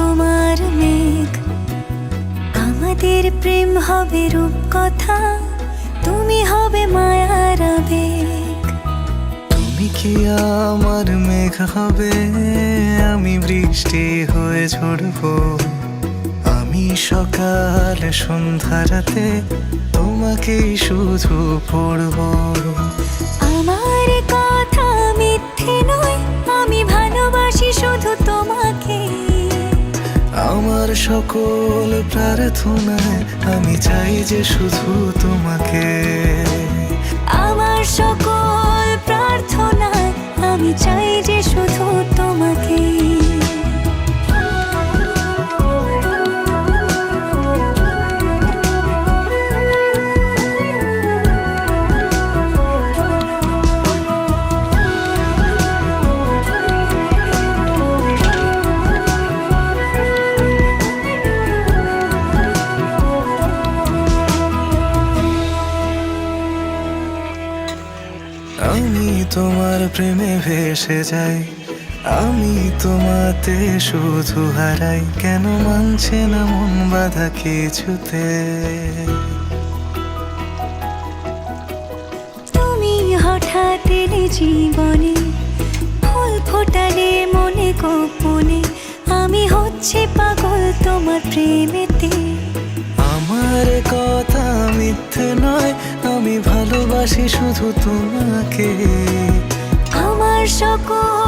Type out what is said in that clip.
তোমার মেঘ, আমাদের প্রেম হবে রূপকথা, তুমি হবে মায়ার আবেগ। তুমি কি আমার মেঘ হবে, আমি বৃষ্টি হয়ে ঝরবো। আমি সকাল সন্ধ্যা রাতে তোমাকেই শুধু পড়বো। আমার কথা মিথ্যে নয়, আমি ভালোবাসি শুধু তোমাকে। আমার সকল প্রার্থনায় আমি চাই যে শুধু তোমাকে। আমার সকল প্রার্থনায় আমি চাই যে শুধু তোমাকে। আমি তোমার প্রেমে ভেসে যাই, আমি তোমাতে শুধু হারাই। কেন মানছে না মন বাধা কিছুতে? তুমি হঠাৎ এলে জীবনে, ফুল ফোটালে মনে গোপনে, আমি হচ্ছে পাগল তোমার প্রেমেতে। আমার কথা মিথ্যে নয়, আমি ভালোবাসি শুধু তোমাকে। আমার সকল